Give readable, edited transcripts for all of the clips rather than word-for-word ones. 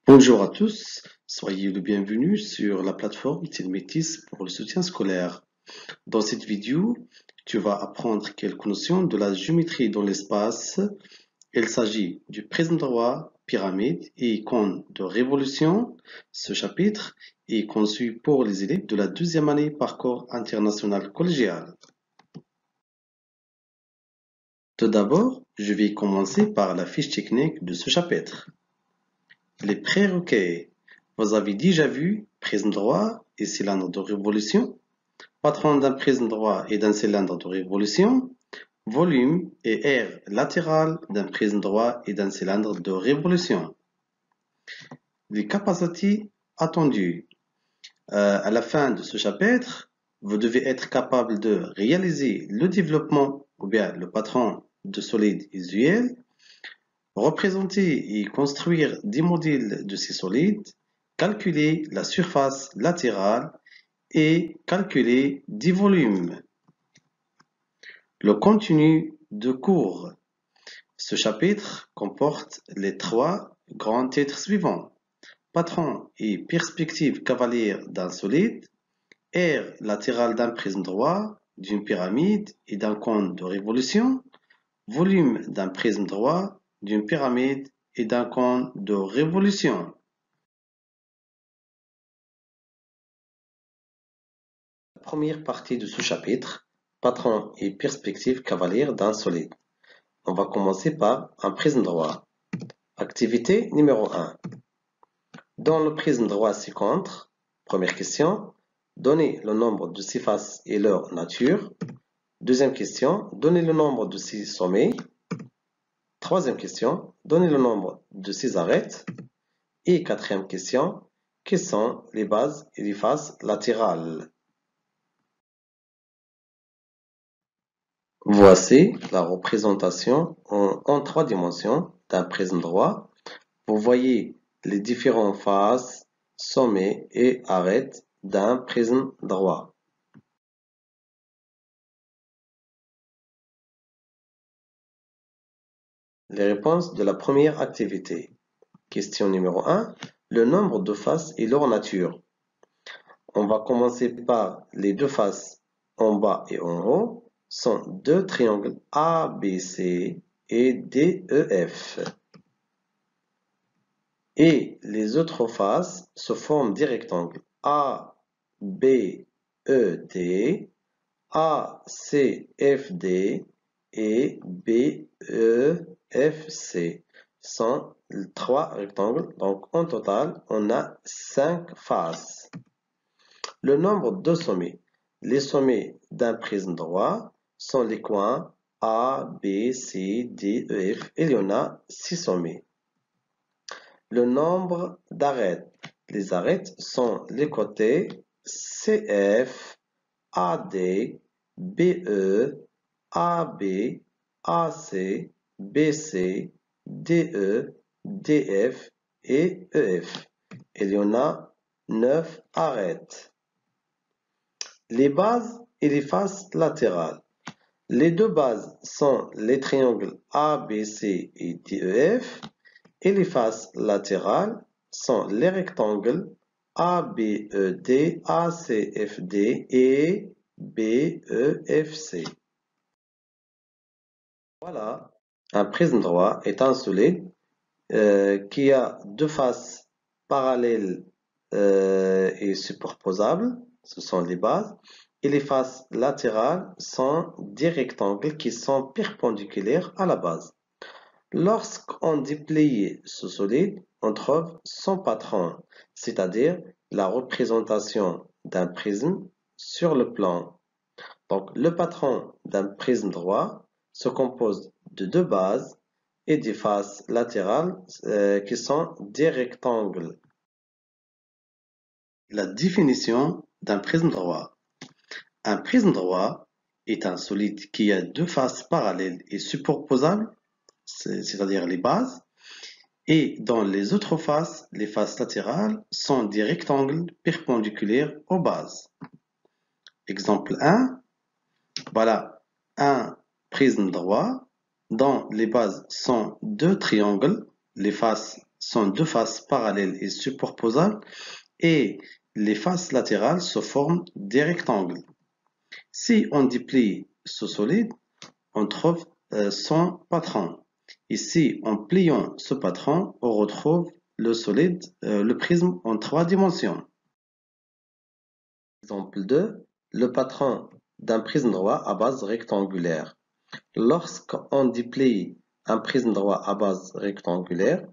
Bonjour à tous, soyez le bienvenu sur la plateforme Telmétis pour le soutien scolaire. Dans cette vidéo, tu vas apprendre quelques notions de la géométrie dans l'espace. Il s'agit du prisme droit, pyramide et cône de révolution. Ce chapitre est conçu pour les élèves de la deuxième année parcours international collégial. Tout d'abord, je vais commencer par la fiche technique de ce chapitre. Les prérequis. Vous avez déjà vu prisme droit et cylindre de révolution, patron d'un prisme droit et d'un cylindre de révolution, volume et aire latéral d'un prisme droit et d'un cylindre de révolution. Les capacités attendues. À la fin de ce chapitre, vous devez être capable de réaliser le développement ou bien le patron de solides usuels, représenter et construire des modèles de ces solides, calculer la surface latérale et calculer des volumes. Le contenu de cours. Ce chapitre comporte les trois grands titres suivants. Patron et perspective cavalière d'un solide, aire latérale d'un prisme droit, d'une pyramide et d'un cône de révolution, volume d'un prisme droit, d'une pyramide et d'un cône de révolution. La première partie de ce chapitre, patron et perspective cavalière d'un solide. On va commencer par un prisme droit. Activité numéro 1. Dans le prisme droit ci-contre, première question, donnez le nombre de ses faces et leur nature. Deuxième question, donnez le nombre de ses sommets. Troisième question, donnez le nombre de ses arêtes. Et quatrième question, quelles sont les bases et les faces latérales? Voici la représentation en 3 dimensions d'un prisme droit. Vous voyez les différentes faces, sommets et arêtes d'un prisme droit. Les réponses de la première activité. Question numéro 1. Le nombre de faces et leur nature. On va commencer par les deux faces en bas et en haut. Sont deux triangles ABC et DEF. Et les autres faces se forment des rectangles ABED, ACFD et BEFC. Sont trois rectangles, donc en total, on a 5 faces. Le nombre de sommets. Les sommets d'un prisme droit sont les coins A, B, C, D, E, F. Il y en a 6 sommets. Le nombre d'arêtes. Les arêtes sont les côtés CF, AD, BE, AB, AC, BC, DE, DF et EF. Il y en a 9 arêtes. Les bases et les faces latérales. Les deux bases sont les triangles ABC et DEF et les faces latérales sont les rectangles ABED, ACFD et BEFC. Voilà, un prisme droit est un solide qui a deux faces parallèles et superposables, ce sont les bases, et les faces latérales sont des rectangles qui sont perpendiculaires à la base. Lorsqu'on déplie ce solide, on trouve son patron, c'est-à-dire la représentation d'un prisme sur le plan. Donc, le patron d'un prisme droit se compose de deux bases et des faces latérales qui sont des rectangles. La définition d'un prisme droit. Un prisme droit est un solide qui a deux faces parallèles et superposables, c'est-à-dire les bases, et dans les autres faces, les faces latérales sont des rectangles perpendiculaires aux bases. Exemple 1, voilà un prisme droit dont les bases sont deux triangles, les faces sont deux faces parallèles et superposables et les faces latérales se forment des rectangles. Si on déplie ce solide, on trouve son patron. Ici, en pliant ce patron, on retrouve le solide, le prisme en 3 dimensions. Exemple 2, le patron d'un prisme droit à base rectangulaire. Lorsqu'on déplie un prisme droit à base rectangulaire,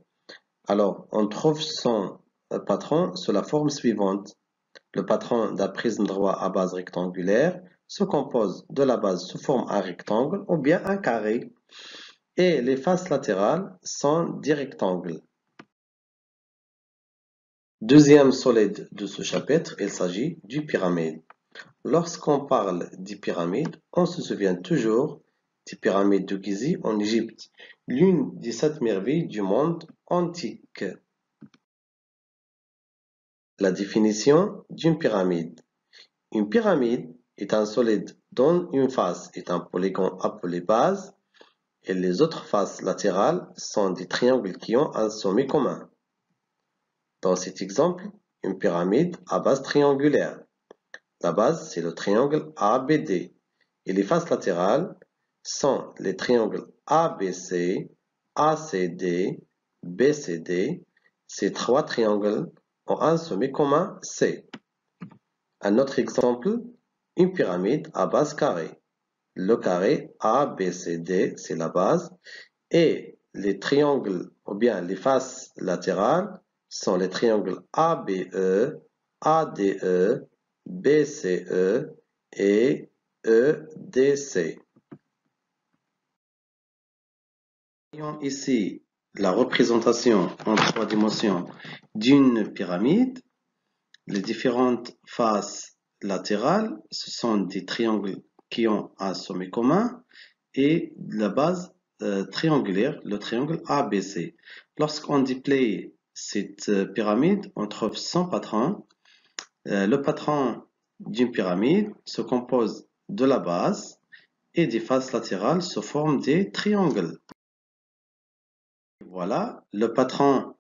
alors on trouve son patron sous la forme suivante. Le patron d'un prisme droit à base rectangulaire se compose de la base sous forme un rectangle ou bien un carré et les faces latérales sont des rectangles. Deuxième solide de ce chapitre, il s'agit du pyramide. Lorsqu'on parle des pyramides, on se souvient toujours des pyramides de Gizeh en Égypte, l'une des 7 merveilles du monde antique. La définition d'une pyramide. Une pyramide est un solide dont une face est un polygone appelé base et les autres faces latérales sont des triangles qui ont un sommet commun. Dans cet exemple, une pyramide à base triangulaire. La base, c'est le triangle ABD et les faces latérales sont les triangles ABC, ACD, BCD. Ces trois triangles ont un sommet commun C. Un autre exemple, une pyramide à base carrée. Le carré ABCD, c'est la base, et les triangles, ou bien les faces latérales, sont les triangles ABE, ADE, BCE et EDC. Voyons ici la représentation en 3 dimensions d'une pyramide. Les différentes faces latérales, ce sont des triangles qui ont un sommet commun et la base triangulaire, le triangle ABC. Lorsqu'on déplie cette pyramide, on trouve son patron. Le patron d'une pyramide se compose de la base et des faces latérales se forment des triangles. Voilà, le patron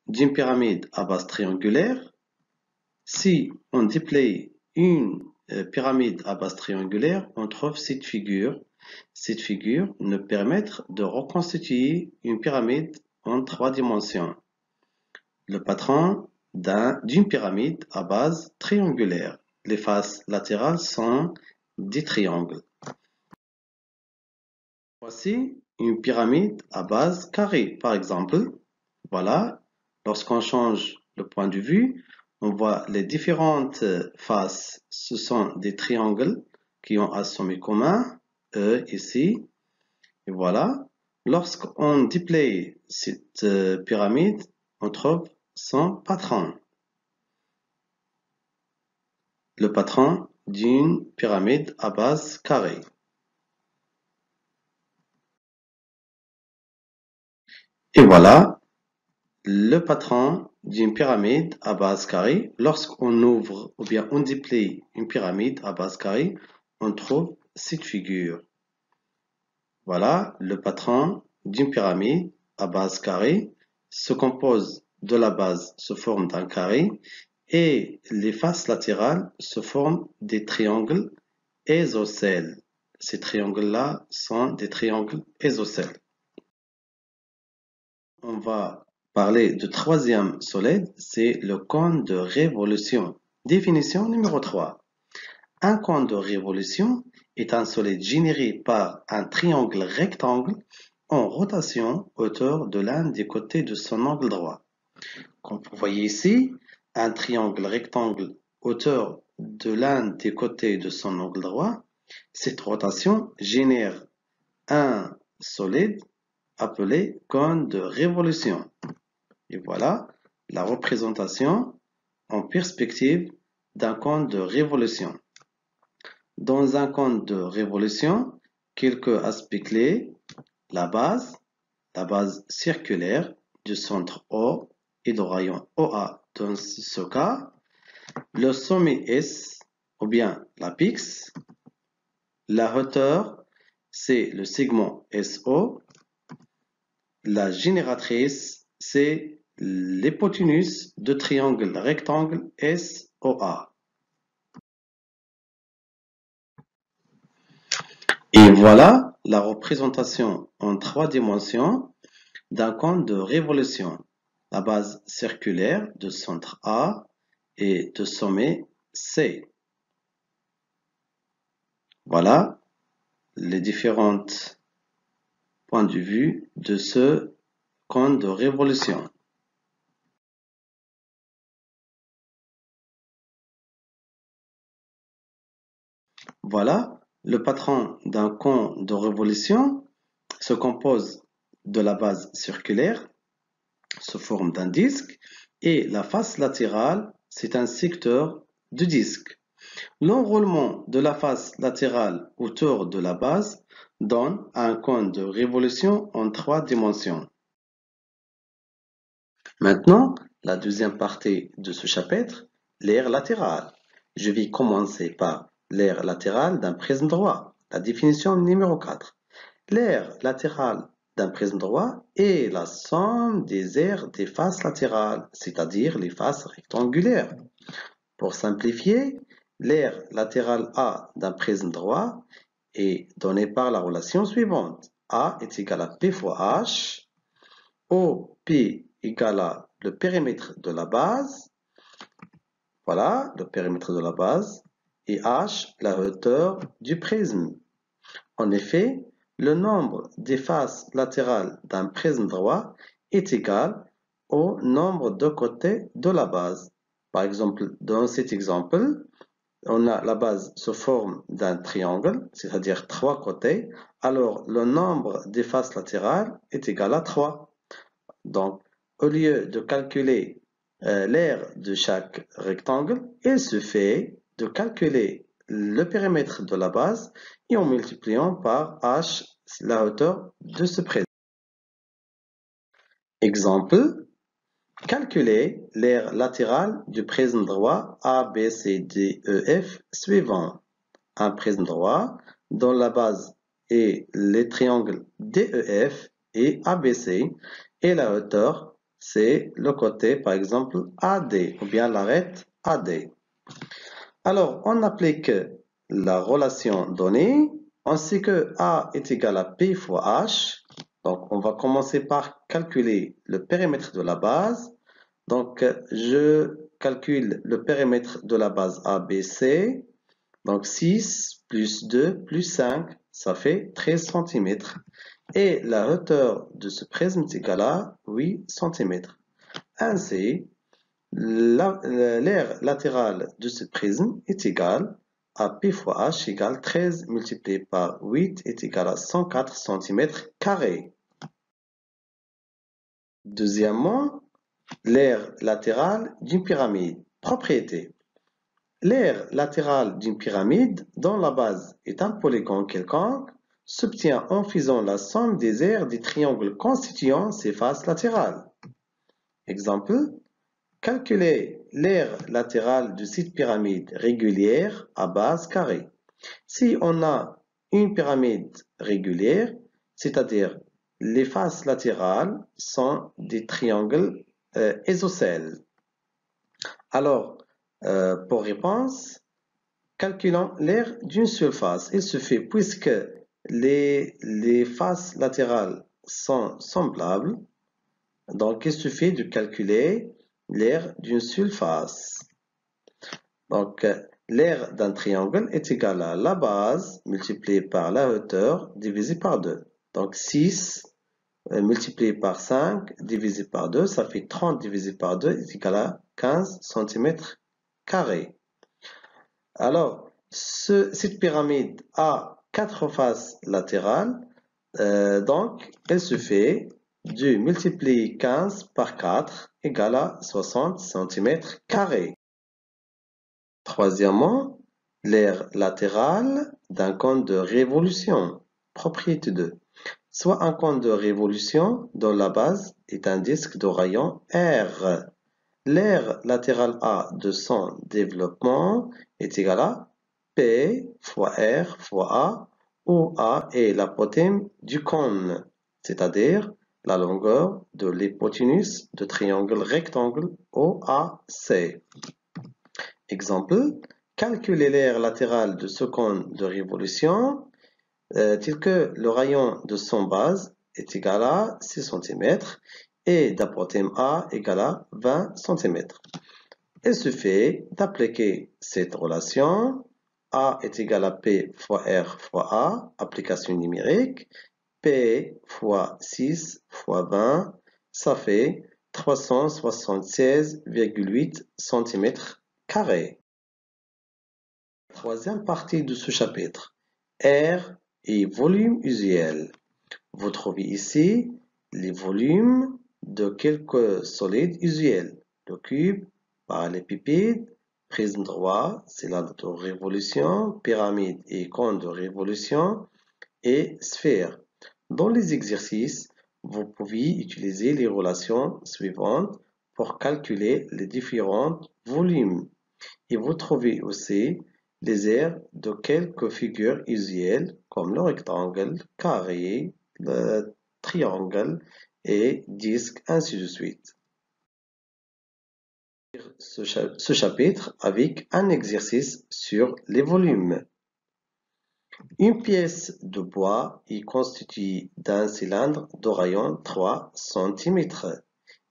d'une pyramide à base triangulaire. Si on déplie une pyramide à base triangulaire, on trouve cette figure. Cette figure nous permet de reconstituer une pyramide en 3 dimensions. Le patron d'une pyramide à base triangulaire. Les faces latérales sont des triangles. Voici une pyramide à base carrée, par exemple. Voilà, lorsqu'on change le point de vue, on voit les différentes faces. Ce sont des triangles qui ont un sommet commun, E ici. Et voilà, lorsqu'on déplie cette pyramide, on trouve son patron. Le patron d'une pyramide à base carrée. Et voilà, le patron d'une pyramide à base carrée. Lorsqu'on ouvre ou bien on déplie une pyramide à base carrée, on trouve cette figure. Voilà, le patron d'une pyramide à base carrée se compose de la base sous forme d'un carré et les faces latérales se forment des triangles isocèles. Ces triangles-là sont des triangles isocèles. On va parler du troisième solide, c'est le cône de révolution. Définition numéro 3. Un cône de révolution est un solide généré par un triangle rectangle en rotation autour de l'un des côtés de son angle droit. Comme vous voyez ici, un triangle rectangle autour de l'un des côtés de son angle droit, cette rotation génère un solide appelé cône de révolution. Et voilà la représentation en perspective d'un cône de révolution. Dans un cône de révolution, quelques aspects clés, la base circulaire du centre O et du rayon OA dans ce cas, le sommet S ou bien l'apex, la hauteur c'est le segment SO, la génératrice c'est l'hypoténuse de triangle rectangle SOA. Et voilà la représentation en 3 dimensions d'un cône de révolution. La base circulaire de centre A et de sommet C. Voilà les différents points de vue de ce cône de révolution. Voilà, le patron d'un cône de révolution se compose de la base circulaire, sous forme d'un disque, et la face latérale, c'est un secteur du disque. L'enroulement de la face latérale autour de la base donne un cône de révolution en 3 dimensions. Maintenant, la deuxième partie de ce chapitre, l'aire latérale. Je vais commencer par l'aire latérale d'un prisme droit. La définition numéro 4. L'aire latérale d'un prisme droit est la somme des aires des faces latérales, c'est-à-dire les faces rectangulaires. Pour simplifier, l'aire latérale A d'un prisme droit est donnée par la relation suivante. A est égal à P fois H, OP égale à le périmètre de la base, voilà le périmètre de la base, et H la hauteur du prisme. En effet, le nombre des faces latérales d'un prisme droit est égal au nombre de côtés de la base. Par exemple, dans cet exemple, on a la base sous forme d'un triangle, c'est-à-dire 3 côtés, alors le nombre des faces latérales est égal à 3. Donc, au lieu de calculer l'aire de chaque rectangle, il suffit de calculer le périmètre de la base et en multipliant par h la hauteur de ce prisme. Exemple, calculer l'aire latérale du prisme droit ABCDEF suivant. Un prisme droit dont la base est les triangles DEF et ABC et la hauteur c'est le côté par exemple AD ou bien l'arête AD. Alors on applique la relation donnée, on sait que A est égal à P fois H, donc on va commencer par calculer le périmètre de la base. Donc je calcule le périmètre de la base ABC. Donc 6 plus 2 plus 5, ça fait 13 cm. Et la hauteur de ce prisme est égale à 8 cm. Ainsi, l'aire latérale de ce prisme est égale à P fois H égale 13 multiplié par 8 est égal à 104 cm carrés. Deuxièmement, l'aire latérale d'une pyramide. Propriété. L'aire latérale d'une pyramide, dont la base est un polygone quelconque, s'obtient en faisant la somme des aires des triangles constituant ses faces latérales. Exemple, calculer l'aire latérale de cette pyramide régulière à base carrée. Si on a une pyramide régulière, c'est-à-dire les faces latérales sont des triangles isocèles. Alors, pour réponse, calculons l'aire d'une seule face. Il suffit, puisque les faces latérales sont semblables, donc il suffit de calculer l'aire d'une seule face. Donc, l'aire d'un triangle est égale à la base multipliée par la hauteur divisée par 2. Donc, 6 multiplié par 5 divisé par 2, ça fait 30 divisé par 2 est égal à 15 cm carrés. Alors, cette pyramide a 4 faces latérales, donc elle se fait de multiplier 15 par 4 égale à 60 cm carrés. Troisièmement, l'aire latérale d'un cône de révolution. Propriété 2. Soit un cône de révolution dont la base est un disque de rayon R. L'aire latérale A de son développement est égale à P fois R fois A, où A est l'apothéme du cône, c'est-à-dire la longueur de l'hypoténuse de triangle rectangle OAC. Exemple, calculer l'aire latérale de ce cône de révolution tel que le rayon de son base est égal à 6 cm et d'apothéme A égale à 20 cm. Il suffit d'appliquer cette relation. A est égal à P fois R fois A, application numérique. P fois 6 fois 20, ça fait 376,8 cm². Troisième partie de ce chapitre, R et volume usuel. Vous trouvez ici les volumes de quelques solides usuels. Le cube, parallélépipède, prisme droit, cylindre de révolution, pyramide et cône de révolution et sphère. Dans les exercices, vous pouvez utiliser les relations suivantes pour calculer les différents volumes. Et vous trouvez aussi les aires de quelques figures usuelles comme le rectangle, carré, le triangle et disque, ainsi de suite. Ce chapitre avec un exercice sur les volumes. Une pièce de bois est constituée d'un cylindre de rayon 3 cm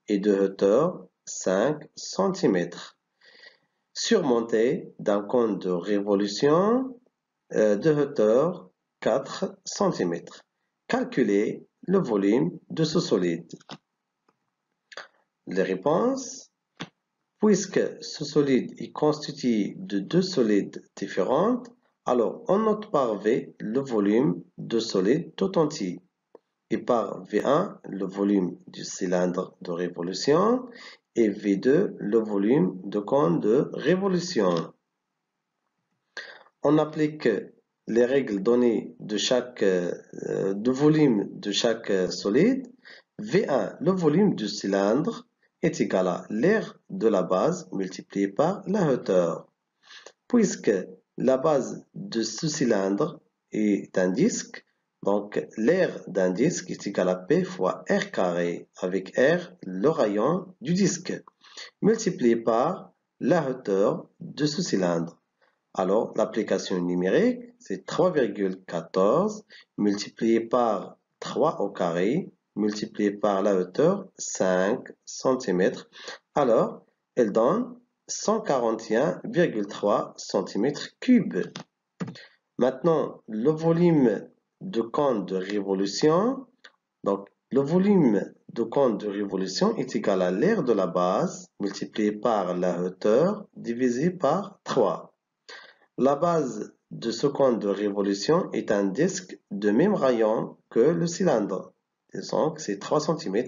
et de hauteur 5 cm, surmonté d'un cône de révolution de hauteur 4 cm. Calculez le volume de ce solide. Les réponses. Puisque ce solide est constitué de deux solides différents, alors on note par V le volume de solide tout entier et par V1 le volume du cylindre de révolution et V2 le volume de cône de révolution. On applique les règles données de volume de chaque solide. V1, le volume du cylindre, est égal à l'aire de la base multiplié par la hauteur. Puisque la base de ce cylindre est un disque, donc l'aire d'un disque est égal à P fois R carré, avec R le rayon du disque, multiplié par la hauteur de ce cylindre. Alors, l'application numérique, c'est 3,14 multiplié par 3 au carré, multiplié par la hauteur 5 cm. Alors, elle donne 141,3 cm3. Maintenant, le volume de cône de révolution. Donc, le volume de cône de révolution est égal à l'aire de la base multiplié par la hauteur divisé par 3. La base de ce cône de révolution est un disque de même rayon que le cylindre. Donc, c'est 3 cm.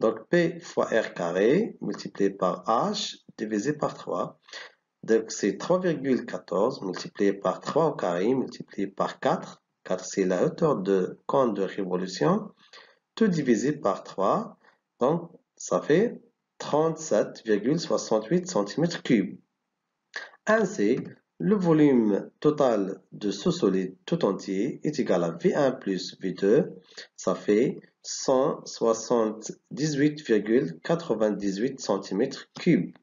Donc, P fois R carré multiplié par H divisé par 3. Donc, c'est 3,14 multiplié par 3 au carré multiplié par 4. 4, c'est la hauteur de cône de révolution. Tout divisé par 3. Donc, ça fait 37,68 cm3. Ainsi, le volume total de ce solide tout entier est égal à V1 plus V2, ça fait 178,98 cm3.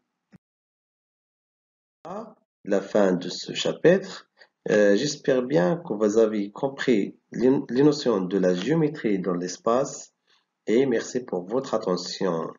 À la fin de ce chapitre, j'espère bien que vous avez compris les notions de la géométrie dans l'espace et merci pour votre attention.